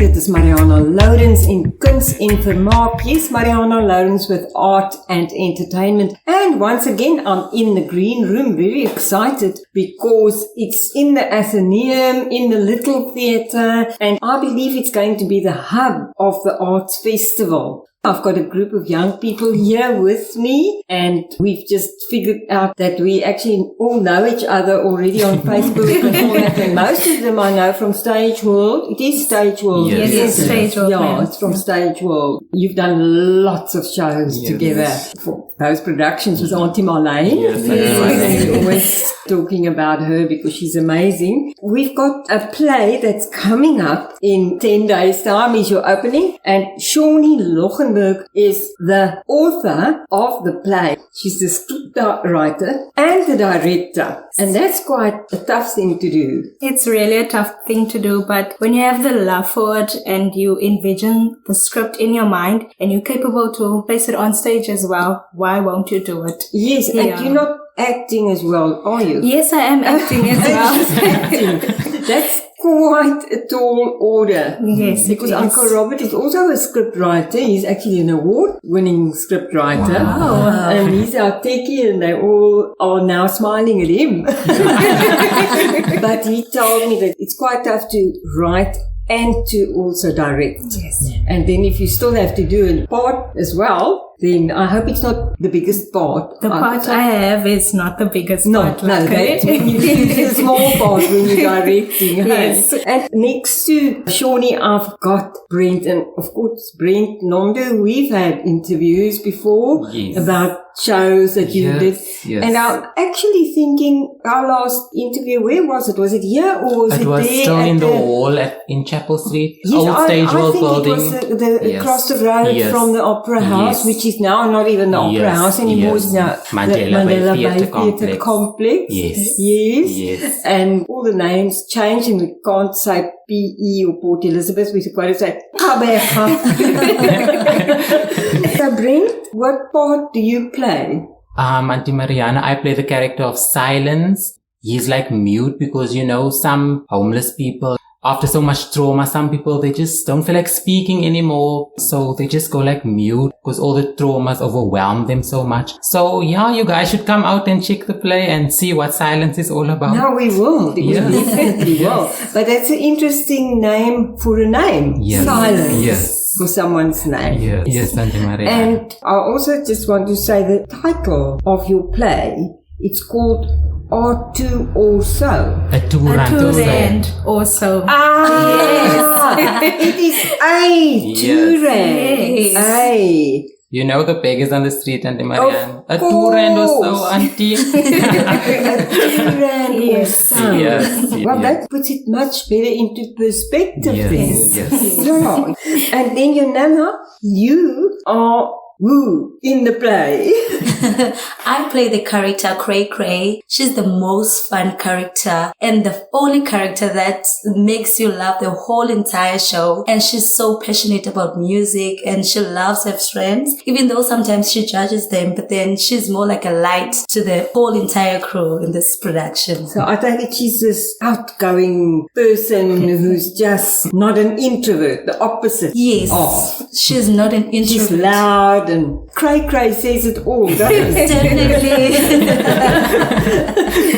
dit is Mariana Lourens in Kuns en Vermaak. Yes, Mariana Lourens with art and entertainment. And once again, I'm in the green room, very excited because it's in the Athenaeum, in the Little Theatre, and I believe it's going to be the hub of the Arts Festival. I've got a group of young people here with me, and we've just figured out that we actually all know each other already on Facebook and all that, and most of them I know from Stage World. It is Stage World. Yes, Yes, it's Stage World. Yeah, it's from Stage World. You've done lots of shows together for those productions with Auntie Marlene. Yes, And we're always talking about her because she's amazing. We've got a play that's coming up in 10 days' time is your opening, and Shawnee Lochenberg is the author of the play. She's the script writer and the director, and that's quite a tough thing to do. It's really a tough thing to do, but when you have the love for it and you envision the script in your mind and you're capable to place it on stage as well, why won't you do it? Yes, and you're not acting as well, are you? Yes, I am acting as well. Acting. That's quite a tall order. Yes, because it is. Uncle Robert is also a script writer. He's actually an award-winning script writer. Wow. And he's our techie, and they all are now smiling at him. But he told me that it's quite tough to write and to also direct. Yes. And then if you still have to do a part as well, then I hope it's not the biggest part. The part I have is not the biggest part. No, luckily. that's when you do the small part when you're directing. Yes. And next to Shawnee, I've got Brent, and of course Brent Nondo. We've had interviews before about shows that you did. Yes. And I'm actually thinking our last interview, where was it? Was it here or was it was there? still at in the hall in Chapel Street, Yes, old Stage I World think building. it was across the road Yes. from the Opera House, Yes. which is now not even the Opera Yes. House anymore. Yes. It's now Mandela Bay the Theatre Theatre Complex. Yes. Yes. Yes. And all the names change, and we can't say PE or Port Elizabeth. We've got to say Kabeja. So Brent, what part do you play? Auntie Mariana, I play the character of Silence. He's like mute because, some homeless people, after so much trauma, some people, they just don't feel like speaking anymore. So they just go like mute because all the traumas overwhelm them so much. So yeah, you guys should come out and check the play and see what Silence is all about. No, we will. We Yes. definitely will. But that's an interesting name for a name. Yes. Silence. Yes. For someone's name. Yes, Auntie Mariana. And I also just want to say the title of your play, it's called R2 or So. A tour A and two also. rand also. It is A, 2 rand. Yes. A. You know the beggars on the street, Auntie Mariana. A course. 2 rand or so, Auntie. A 2 rand or Yes. so. Yes. Well, that puts it much better into perspective then. Yes. Yeah. And then you are who in the play? I play the character Cray Cray. She's the most fun character and the only character that makes you laugh the whole entire show. And she's so passionate about music and she loves her friends, even though sometimes she judges them, but then she's more like a light to the whole entire crew in this production. So I take it she's this outgoing person who's just not an introvert, the opposite. Yes, of. she's not an introvert. She's loud and cray cray says it all, doesn't it? Definitely.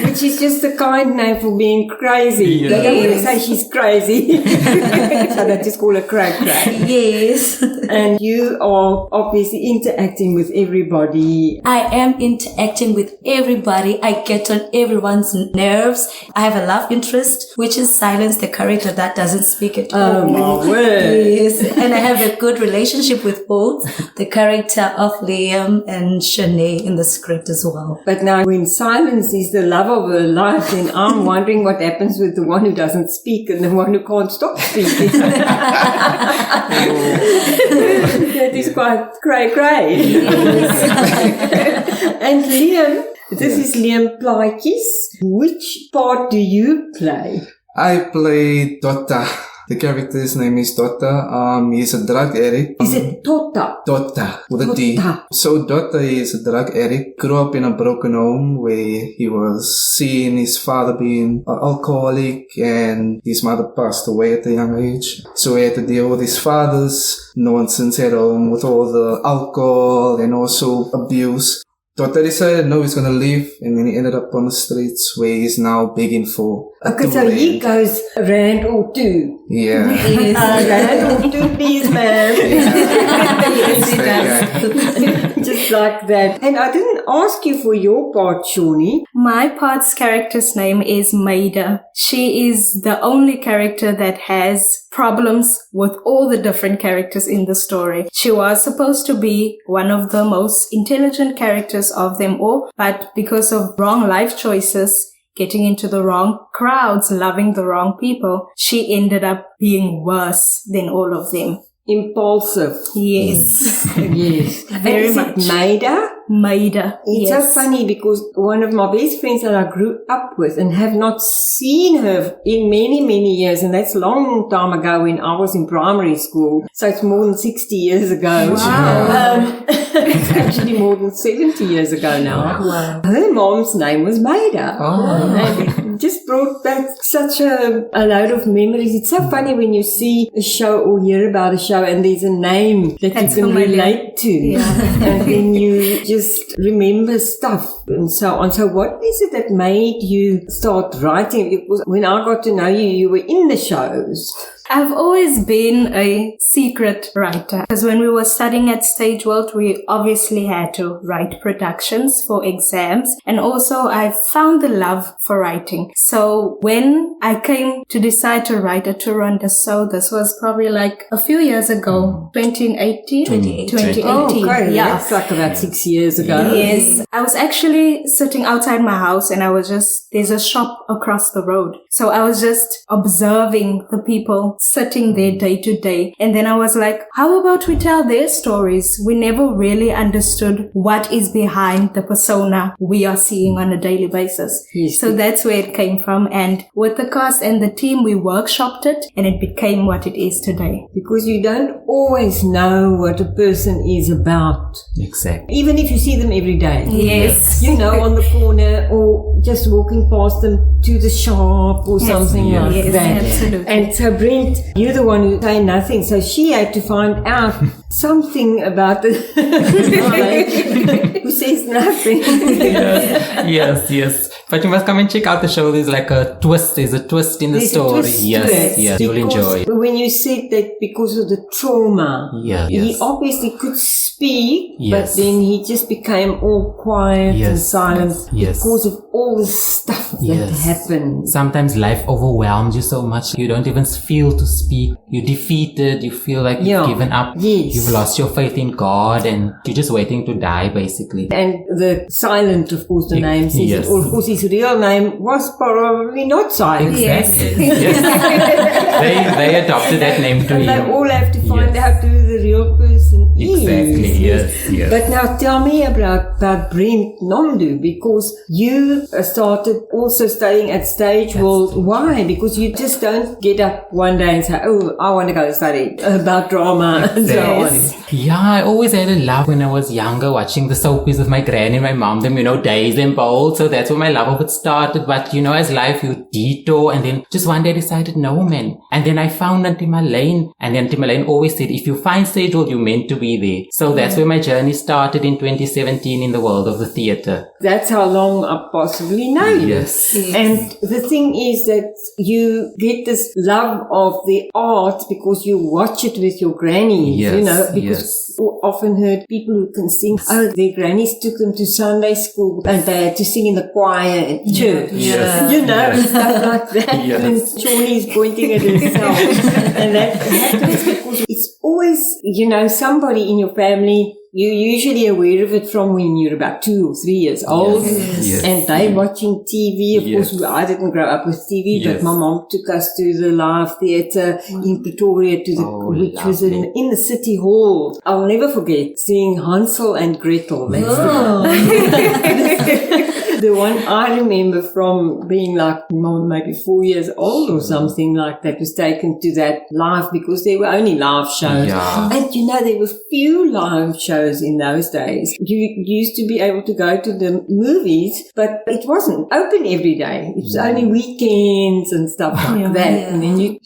Which is just a kind name for being crazy. They don't want to say she's crazy. So they just call her cray cray. Yes. And you are obviously interacting with everybody. I am interacting with everybody. I get on everyone's nerves. I have a love interest, which is Silence, the character that doesn't speak at all. Oh my word. Yes. And I have a good relationship with both the character of Liam and Shanae in the script as well. But now when Silence is the love of her life, then I'm wondering what happens with the one who doesn't speak and the one who can't stop speaking. That is quite cray. And Liam, this is Liam Plaatjes. Which part do you play? I play Tota, The character's name is Dota. He's a drug addict. Is it Tota? Dota, with a D. Dota. So Dota is a drug addict. Grew up in a broken home where he was seeing his father being an alcoholic and his mother passed away at a young age. So he had to deal with his father's nonsense at home with all the alcohol and also abuse. Dota decided no, he's going to leave, and then he ended up on the streets where he's now begging for a Okay, so two-rand. he goes rand or two. Yeah. Rand or two, please, man. Yes, he does. Just like that. And I didn't ask you for your part, Shawnee. My part's character's name is Maida. She is the only character that has problems with all the different characters in the story. She was supposed to be one of the most intelligent characters of them all, but because of wrong life choices, getting into the wrong crowds, loving the wrong people, she ended up being worse than all of them. Impulsive. Yes. Yes. Very and much. Is it Maida? Maida. It's Yes. so funny because one of my best friends that I grew up with and have not seen her in many, many years, and that's a long time ago when I was in primary school. So it's more than 60 years ago. Wow. It's actually more than 70 years ago now. Wow. Her mom's name was Maida. Oh. And it just brought back such a load of memories. It's so funny when you see a show or hear about a show and there's a name that That's you can familiar. relate to. Yeah. And then you just remember stuff and so on. So what is it that made you start writing? Because when I got to know you, you were in the shows. I've always been a secret writer because when we were studying at Stage World, we obviously had to write productions for exams, and also I found the love for writing. So when I came to decide to write a Toronto show, this was probably like a few years ago, 2018? 2018. Oh, okay. Yeah. That's like about 6 years ago. Yes. I was actually sitting outside my house and there's a shop across the road. So I was just observing the people sitting there day to day. And then I was like, how about we tell their stories? We never really understood what is behind the persona we are seeing on a daily basis. Yes. So that's where it came from. And with the cast and the team, we workshopped it and it became what it is today. Because you don't always know what a person is about. Exactly. Even if you see them every day. Yes. You know, on the corner or just walking past them to the shop or something like Yes, that. absolutely. And so Brent, you're the one who say nothing. So she had to find out something about the guy who says nothing. Yes. But you must come and check out the show. There's like a twist. There's a twist in the There's a story. twist to Yes, it, yes. You'll because enjoy. When you said that because of the trauma, Yeah, he yes. obviously could speak, Yes. but then he just became all quiet and Yes, silent yes. because of all the stuff that Yes. happened. Sometimes life overwhelms you so much. You don't even feel to speak. You're defeated. You feel like Yeah. you've given up. Yes. You've lost your faith in God and you're just waiting to die basically. And the silent, of course, the name says Yes. it. Or, of course, his real name was probably not silent. Exactly. Yes. they adopted that name to And they him. all have to find Yes. out who the real person Exactly. is. Yes. But now tell me about Brent Nomdu, because you started also studying at Stage World. Why? Because you just don't get up one day and say, oh, I want to go study about drama and so on. Yeah, I always had a love when I was younger, watching the soapies with my granny and my mom, them, Days and Bold. So that's where my love of it started. But, as life, you detour. And then just one day I decided, no, man. And then I found Auntie Marlene. And Auntie Marlene always said, if you find Stage World, you're meant to be there. So that's where my journey started in 2017 in the world of the theatre. That's how long I possibly know you. Yes. And the thing is that you get this love of the art because you watch it with your grannies, Yes, because you often heard people who can sing, their grannies took them to Sunday school and they had to sing in the choir at church. Yes. And stuff like that. Yes. And Shawnee's pointing at herself. And that happens because it's always, somebody in your family, you're usually aware of it from when you're about 2 or 3 years old. Yes. And they watching TV. Of Yes. course, I didn't grow up with TV, Yes. but my mom took us to the live theatre in Pretoria, which was lovely. in the City Hall. I'll never forget seeing Hansel and Gretel. That's The one I remember from being like maybe 4 years old or something like that was taken to that live because there were only live shows. Yeah. And you know, there were few live shows in those days. You used to be able to go to the movies, but it wasn't open every day. It was only weekends and stuff like that. Yeah. And then you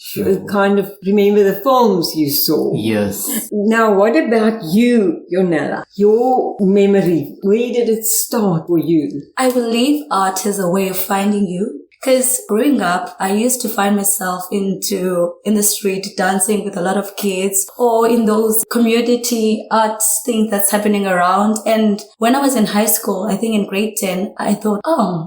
kind of remember the films you saw. Yes. Now, what about you, Jonella? Your memory, where did it start for you? I believe art is a way of finding you. Because growing up, I used to find myself in the street dancing with a lot of kids or in those community arts things that's happening around. And when I was in high school, I think in grade 10, I thought,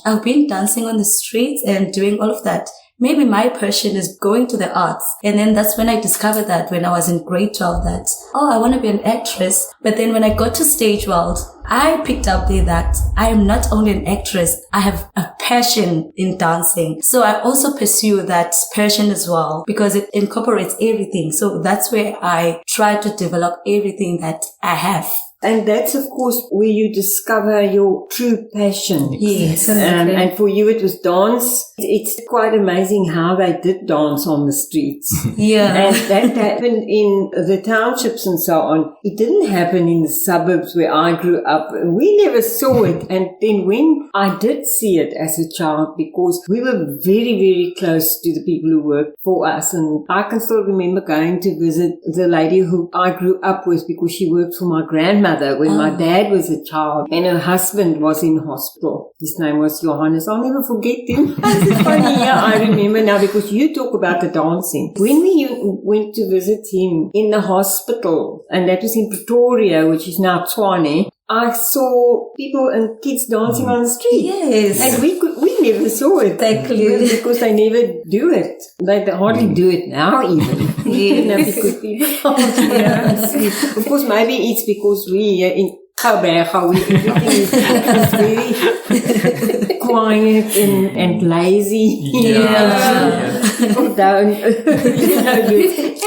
I've been dancing on the streets and doing all of that. Maybe my passion is going to the arts. And then that's when I discovered that when I was in grade 12 that, I want to be an actress. But then when I got to Stage World, I picked up there that I am not only an actress, I have a passion in dancing. So I also pursue that passion as well because it incorporates everything. So that's where I try to develop everything that I have. And that's, of course, where you discover your true passion. Yes. And for you, it was dance. It's quite amazing how they did dance on the streets. Yeah. And that happened in the townships and so on. It didn't happen in the suburbs where I grew up. We never saw it. And then when I did see it as a child, because we were very, very close to the people who worked for us. And I can still remember going to visit the lady who I grew up with because she worked for my grandmother when my dad was a child and her husband was in hospital. His name was Johannes. I'll never forget him. It's funny, yeah, I remember now because you talk about the dancing. When we went to visit him in the hospital, and that was in Pretoria, which is now Tshwane, I saw people and kids dancing on the street. Yes. And we never saw it. Exactly. Because they never do it. They hardly do it now even. You know, because people Of course, maybe it's because we in Kauberg, everything is very quiet and lazy. People don't,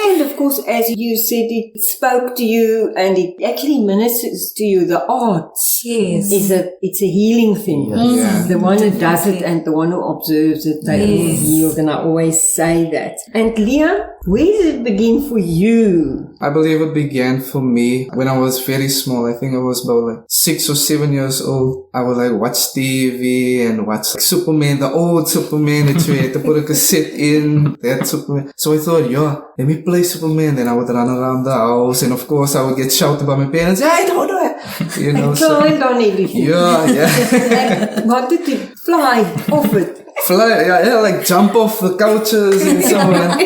And of course, as you said, it spoke to you and it actually ministers to you. The arts Yes. it's a healing thing. Yeah. The one who does it and the one who observes it, they all healed. And I always say that. And Leah, where did it begin for you? I believe it began for me when I was very small. I think I was about like 6 or 7 years old. I would like watch TV and watch like Superman, the old Superman that you had to put a cassette in, that Superman. So I thought, let me play Superman. Then I would run around the house and of course I would get shouted by my parents, I don't do it. You know, Climbed on everything. Yeah. And wanted to fly off it. Fly, like jump off the couches and so on.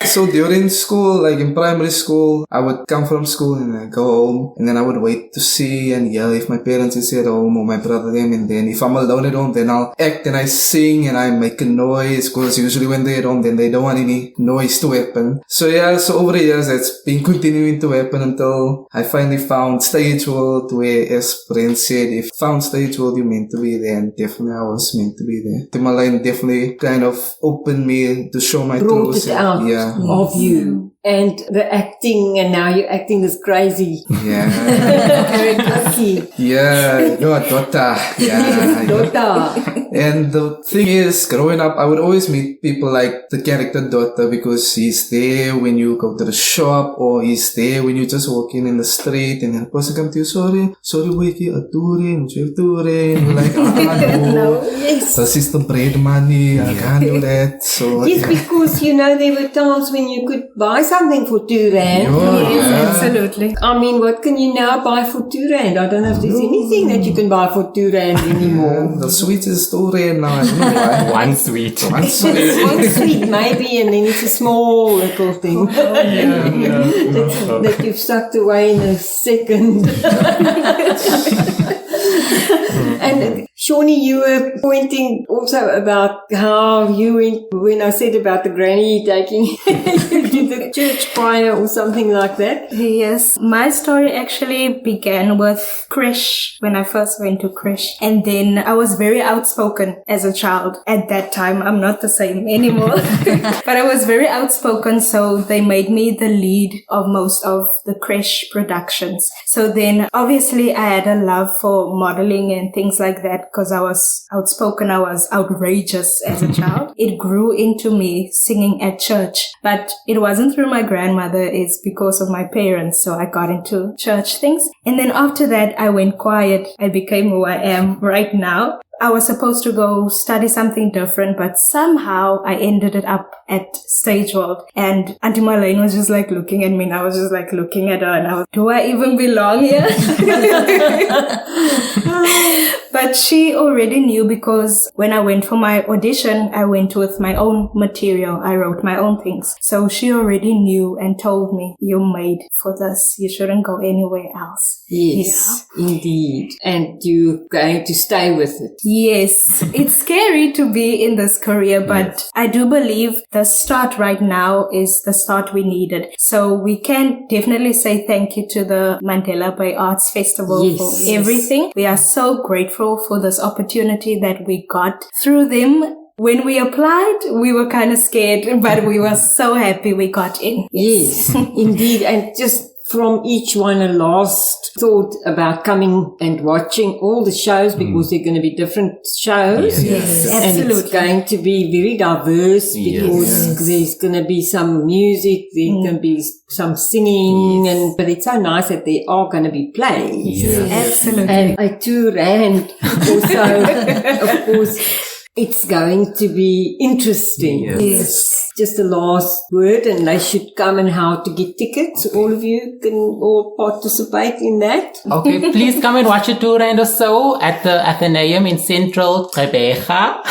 So during school, like in primary school, I would come from school and I go home and then I would wait to see and yell if my parents is at home or my brother them. And then if I'm alone at home, then I'll act and I sing and I make a noise because usually when they're at home, then they don't want any noise to happen. So over the years, it's been continuing to happen until I finally found Stage World where, as Brent said, if found Stage World, you're meant to be there. And definitely I was meant to be there. Timberline definitely kind of opened me to show my Brought truth. it out of you. And the acting, and now you're acting this crazy character. Yeah, your daughter. Yeah. Dota. And the thing is, growing up, I would always meet people like the character Dota because he's there when you go to the shop or he's there when you're just walking in the street and then a person comes to you, sorry, wiki, aturin, you're like, no. Yes. This is the bread money, I can't do that. So, Yes, because, there were times when you could buy something for R2. Absolutely. I mean, what can you now buy for R2? I don't know if there's anything that you can buy for R2 anymore. The sweets is R2 now, I don't know why. One sweet. One sweet. One sweet, maybe, and then it's a small little thing that you've sucked away in a second. And Shawnee, you were pointing also about how you went, when I said about the granny taking you to the church choir or something like that. Yes, my story actually began with creche, when I first went to creche. And then I was very outspoken as a child. At that time, I'm not the same anymore. But I was very outspoken, so they made me the lead of most of the creche productions. So then obviously I had a love for modeling and things like that, because I was outspoken, I was outrageous as a child. It grew into me singing at church, but it wasn't through my grandmother, it's because of my parents. So I got into church things. And then after that, I went quiet. I became who I am right now. I was supposed to go study something different, but somehow I ended it up at Stage World. And Auntie Marlene was just like looking at me, and I was just like looking at her, and I was, do I even belong here? But she already knew, because when I went for my audition, I went with my own material. I wrote my own things. So she already knew and told me, you're made for this. You shouldn't go anywhere else. Yes, indeed. And you're going to stay with it. Yes, it's scary to be in this career, but I do believe the start right now is the start we needed. So we can definitely say thank you to the Mandela Bay Arts Festival for everything. We are so grateful for this opportunity that we got through them. When we applied, we were kind of scared, but we were so happy we got in. Yes, indeed. And just from each one, a last thought about coming and watching all the shows, because they're going to be different shows. Yes, And absolutely. it's going to be very diverse, because there's going to be some music, there's going to be some singing, but it's so nice that there are going to be plays. Absolutely. And a 2 rand also, of course. It's going to be interesting. Yes. Just the last word, and they should come, and how to get tickets. All of you can all participate in that. Okay, please come and watch a 2 rand or so at the Athenaeum in Central Gqeberha.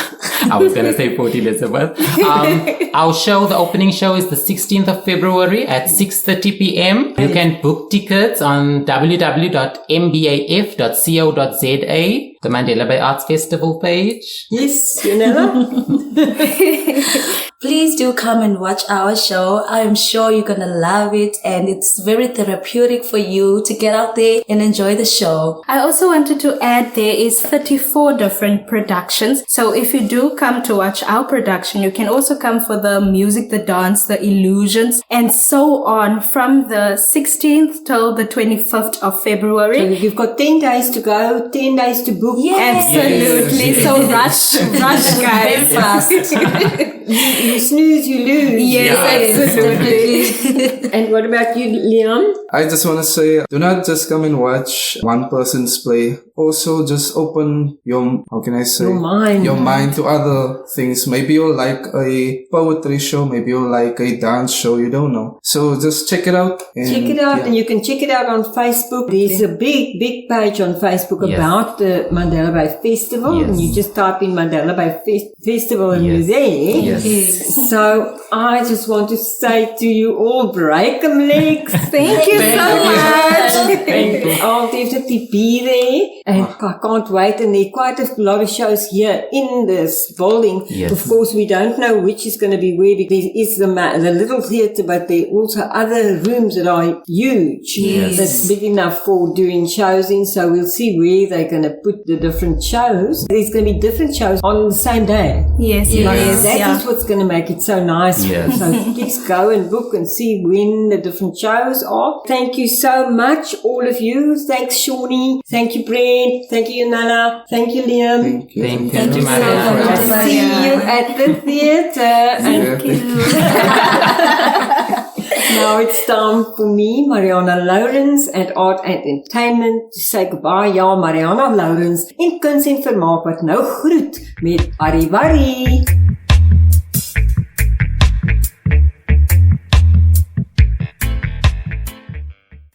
I was going to say Port Elizabeth. Our show, the opening show, is the 16th of February at 6:30 p.m. You can book tickets on www.mbaf.co.za, the Mandela Bay Arts Festival page. Yes, Yanela? Please do come and watch our show. I'm sure you're going to love it, and it's very therapeutic for you to get out there and enjoy the show. I also wanted to add there is 34 different productions. So if you do come to watch our production, you can also come for the music, the dance, the illusions, and so on from the 16th till the 25th of So February. you've got 10 days to go, 10 days to book. Absolutely. So rush, guys. Fast. You snooze, you lose. Yes, absolutely. And what about you, Liam? I just want to say, do not just come and watch one person's play. Also, just open your, how can I say? Your mind. To other things. Maybe you'll like a poetry show. Maybe you'll like a dance show. You don't know. So just check it out. And you can check it out on Facebook. There's a big page on Facebook about the Mandela Bay Festival. And you just type in Mandela Bay Festival and you're there. So I just want to say to you all, break 'em legs. Thank you so much. And I'll definitely be there. And I can't wait. And there are quite a lot of shows here in this building. Of course, we don't know which is going to be where, because there is the little theatre, but there are also other rooms that are huge. That's big enough for doing shows in. So we'll see where they're going to put the different shows. There's going to be different shows on the same day. That is what's going to make it so nice. So please go and book and see when the different shows are. Thank you so much, all of you. Thanks, Shawnee. Thank you, Brent. Thank you, Yanela. Thank you, Liam. Thank you. Thank Thank you, you so Maria. much. See you at the theatre. Now it's time for me, Mariana Lourens, at Art and Entertainment, to say goodbye. Ja, Mariana Lourens in Kuns en Vermaak wat nou groet met Arrivari.